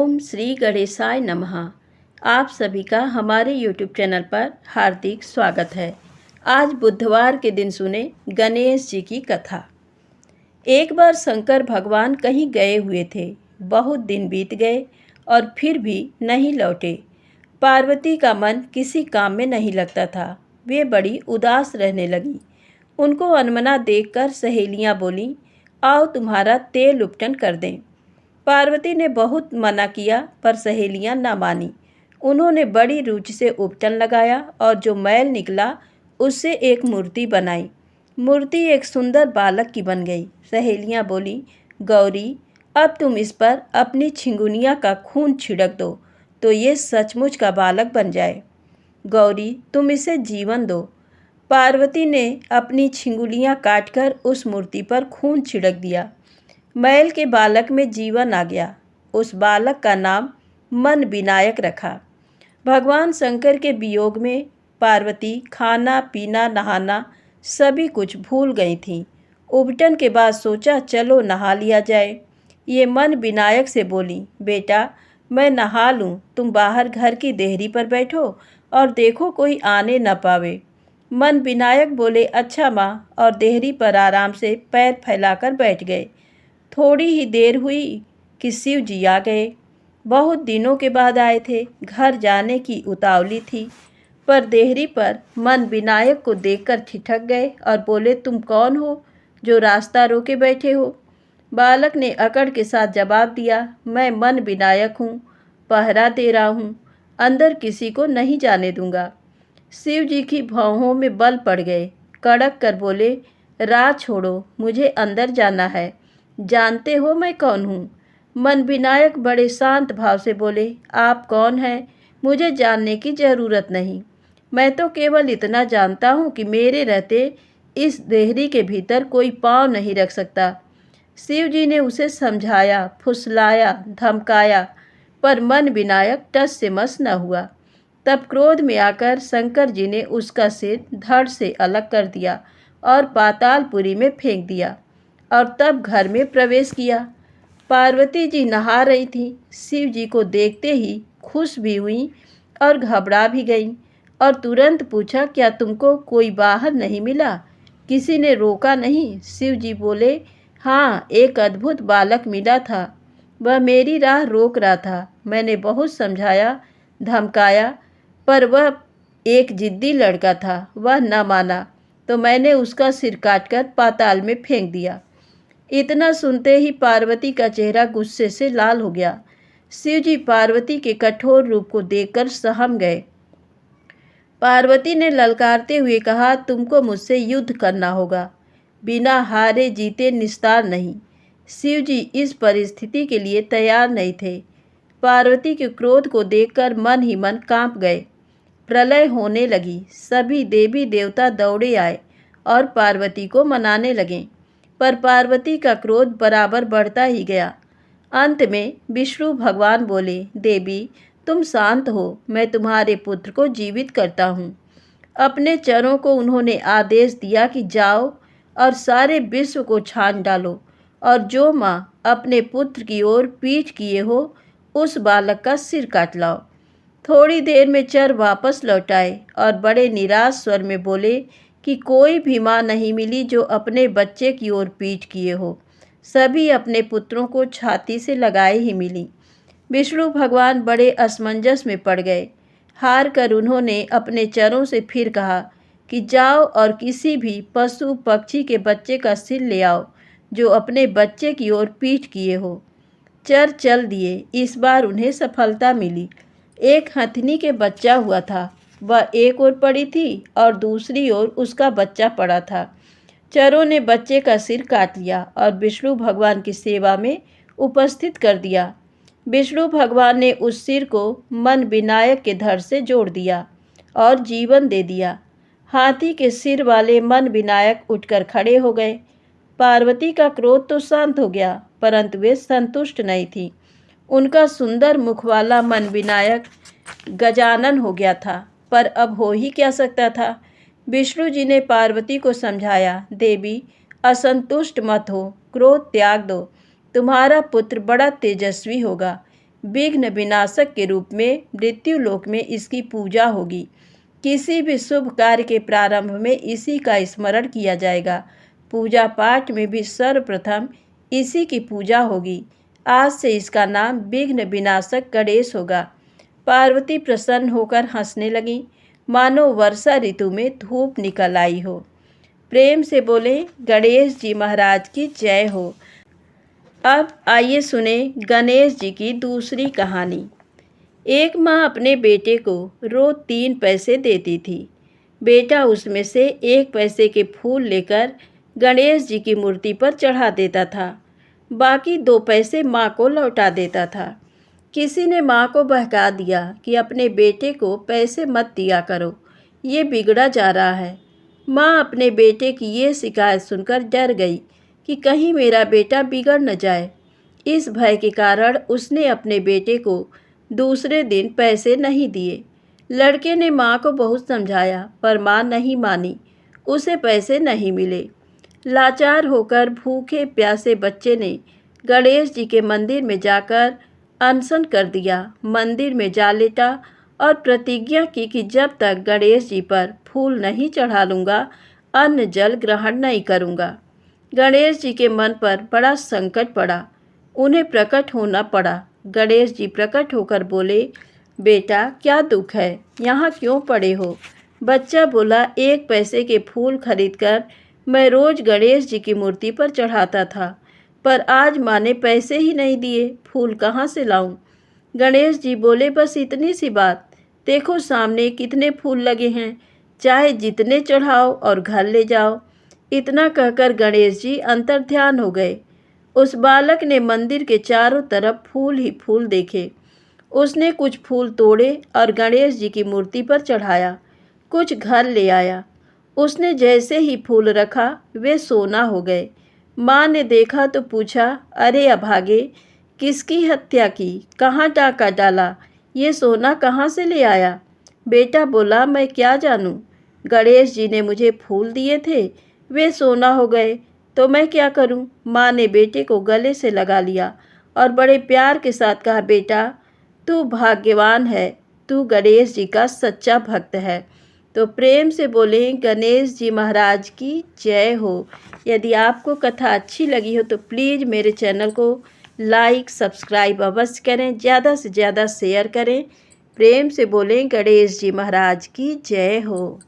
ओम श्री गणेशाय नमः। आप सभी का हमारे YouTube चैनल पर हार्दिक स्वागत है। आज बुधवार के दिन सुने गणेश जी की कथा। एक बार शंकर भगवान कहीं गए हुए थे। बहुत दिन बीत गए और फिर भी नहीं लौटे। पार्वती का मन किसी काम में नहीं लगता था। वे बड़ी उदास रहने लगी। उनको अनमना देखकर सहेलियां बोलीं, आओ तुम्हारा तेल उपटन कर दें। पार्वती ने बहुत मना किया पर सहेलियां न मानी। उन्होंने बड़ी रुचि से उपटन लगाया और जो मैल निकला उससे एक मूर्ति बनाई। मूर्ति एक सुंदर बालक की बन गई। सहेलियां बोली, गौरी अब तुम इस पर अपनी छिंगुनिया का खून छिड़क दो तो ये सचमुच का बालक बन जाए। गौरी तुम इसे जीवन दो। पार्वती ने अपनी छिंगुलियां काटकर उस मूर्ति पर खून छिड़क दिया। मैल के बालक में जीवन आ गया। उस बालक का नाम मन विनायक रखा। भगवान शंकर के वियोग में पार्वती खाना पीना नहाना सभी कुछ भूल गई थीं। उपटन के बाद सोचा चलो नहा लिया जाए। ये मन विनायक से बोली, बेटा मैं नहा लूँ, तुम बाहर घर की देहरी पर बैठो और देखो कोई आने न पावे। मन विनायक बोले, अच्छा माँ, और देहरी पर आराम से पैर फैलाकर बैठ गए। थोड़ी ही देर हुई कि शिव जी आ गए। बहुत दिनों के बाद आए थे। घर जाने की उतावली थी पर देहरी पर मन विनायक को देखकर ठिठक गए और बोले, तुम कौन हो जो रास्ता रोके बैठे हो। बालक ने अकड़ के साथ जवाब दिया, मैं मन विनायक हूँ, पहरा दे रहा हूँ, अंदर किसी को नहीं जाने दूंगा। शिव जी की भौहों में बल पड़ गए। कड़क कर बोले, राह छोड़ो, मुझे अंदर जाना है। जानते हो मैं कौन हूँ। मन विनायक बड़े शांत भाव से बोले, आप कौन हैं मुझे जानने की ज़रूरत नहीं। मैं तो केवल इतना जानता हूँ कि मेरे रहते इस देहरी के भीतर कोई पाँव नहीं रख सकता। शिव जी ने उसे समझाया, फुसलाया, धमकाया पर मन विनायक टस से मस न हुआ। तब क्रोध में आकर शंकर जी ने उसका सिर धड़ से अलग कर दिया और पातालपुरी में फेंक दिया और तब घर में प्रवेश किया। पार्वती जी नहा रही थी। शिव जी को देखते ही खुश भी हुई और घबरा भी गईं और तुरंत पूछा, क्या तुमको कोई बाहर नहीं मिला, किसी ने रोका नहीं। शिव जी बोले, हाँ, एक अद्भुत बालक मिला था, वह मेरी राह रोक रहा था। मैंने बहुत समझाया, धमकाया पर वह एक जिद्दी लड़का था, वह न माना तो मैंने उसका सिर काटकर पाताल में फेंक दिया। इतना सुनते ही पार्वती का चेहरा गुस्से से लाल हो गया। शिव जी पार्वती के कठोर रूप को देखकर सहम गए। पार्वती ने ललकारते हुए कहा, तुमको मुझसे युद्ध करना होगा, बिना हारे जीते निस्तार नहीं। शिव जी इस परिस्थिति के लिए तैयार नहीं थे। पार्वती के क्रोध को देखकर मन ही मन कांप गए। प्रलय होने लगी। सभी देवी देवता दौड़े आए और पार्वती को मनाने लगे पर पार्वती का क्रोध बराबर बढ़ता ही गया। अंत में विष्णु भगवान बोले, देवी तुम शांत हो, मैं तुम्हारे पुत्र को जीवित करता हूँ। अपने चरों को उन्होंने आदेश दिया कि जाओ और सारे विश्व को छान डालो और जो माँ अपने पुत्र की ओर पीठ किए हो उस बालक का सिर काट लाओ। थोड़ी देर में चर वापस लौट आए और बड़े निराश स्वर में बोले कि कोई भी माँ नहीं मिली जो अपने बच्चे की ओर पीठ किए हो। सभी अपने पुत्रों को छाती से लगाए ही मिली। विष्णु भगवान बड़े असमंजस में पड़ गए। हार कर उन्होंने अपने चरों से फिर कहा कि जाओ और किसी भी पशु पक्षी के बच्चे का सिर ले आओ जो अपने बच्चे की ओर पीठ किए हो। चर चल दिए। इस बार उन्हें सफलता मिली। एक हथनी के बच्चा हुआ था। वह एक ओर पड़ी थी और दूसरी ओर उसका बच्चा पड़ा था। चरों ने बच्चे का सिर काट लिया और विष्णु भगवान की सेवा में उपस्थित कर दिया। विष्णु भगवान ने उस सिर को मन विनायक के धड़ से जोड़ दिया और जीवन दे दिया। हाथी के सिर वाले मन विनायक उठकर खड़े हो गए। पार्वती का क्रोध तो शांत हो गया परंतु वे संतुष्ट नहीं थी। उनका सुंदर मुख वाला मन विनायक गजानन हो गया था पर अब हो ही क्या सकता था। विष्णु जी ने पार्वती को समझाया, देवी असंतुष्ट मत हो, क्रोध त्याग दो, तुम्हारा पुत्र बड़ा तेजस्वी होगा। विघ्न विनाशक के रूप में मृत्यु लोक में इसकी पूजा होगी। किसी भी शुभ कार्य के प्रारंभ में इसी का स्मरण किया जाएगा। पूजा पाठ में भी सर्वप्रथम इसी की पूजा होगी। आज से इसका नाम विघ्न विनाशक गणेश होगा। पार्वती प्रसन्न होकर हंसने लगी, मानो वर्षा ऋतु में धूप निकल आई हो। प्रेम से बोले गणेश जी महाराज की जय हो। अब आइए सुने गणेश जी की दूसरी कहानी। एक माँ अपने बेटे को रोज 3 पैसे देती थी। बेटा उसमें से 1 पैसे के फूल लेकर गणेश जी की मूर्ति पर चढ़ा देता था। बाकी 2 पैसे माँ को लौटा देता था। किसी ने माँ को बहका दिया कि अपने बेटे को पैसे मत दिया करो, ये बिगड़ा जा रहा है। माँ अपने बेटे की ये शिकायत सुनकर डर गई कि कहीं मेरा बेटा बिगड़ न जाए। इस भय के कारण उसने अपने बेटे को दूसरे दिन पैसे नहीं दिए। लड़के ने माँ को बहुत समझाया पर माँ नहीं मानी, उसे पैसे नहीं मिले। लाचार होकर भूखे प्यासे बच्चे ने गणेश जी के मंदिर में जाकर अनशन कर दिया। मंदिर में जा लेटा और प्रतिज्ञा की कि जब तक गणेश जी पर फूल नहीं चढ़ा लूँगा, अन्न जल ग्रहण नहीं करूँगा। गणेश जी के मन पर बड़ा संकट पड़ा, उन्हें प्रकट होना पड़ा। गणेश जी प्रकट होकर बोले, बेटा क्या दुख है, यहाँ क्यों पड़े हो? बच्चा बोला, 1 पैसे के फूल खरीदकर मैं रोज गणेश जी की मूर्ति पर चढ़ाता था, पर आज माँ ने पैसे ही नहीं दिए, फूल कहाँ से लाऊं? गणेश जी बोले, बस इतनी सी बात, देखो सामने कितने फूल लगे हैं, चाहे जितने चढ़ाओ और घर ले जाओ। इतना कहकर गणेश जी अंतर्ध्यान हो गए। उस बालक ने मंदिर के चारों तरफ फूल ही फूल देखे। उसने कुछ फूल तोड़े और गणेश जी की मूर्ति पर चढ़ाया, कुछ घर ले आया। उसने जैसे ही फूल रखा वे सोना हो गए। माँ ने देखा तो पूछा, अरे अभागे, किसकी हत्या की, कहाँ डाका डाला, ये सोना कहाँ से ले आया? बेटा बोला, मैं क्या जानूँ, गणेश जी ने मुझे फूल दिए थे, वे सोना हो गए तो मैं क्या करूं? माँ ने बेटे को गले से लगा लिया और बड़े प्यार के साथ कहा, बेटा तू भाग्यवान है, तू गणेश जी का सच्चा भक्त है। तो प्रेम से बोले गणेश जी महाराज की जय हो। यदि आपको कथा अच्छी लगी हो तो प्लीज़ मेरे चैनल को लाइक सब्सक्राइब अवश्य करें, ज़्यादा से ज़्यादा शेयर करें। प्रेम से बोलें गणेश जी महाराज की जय हो।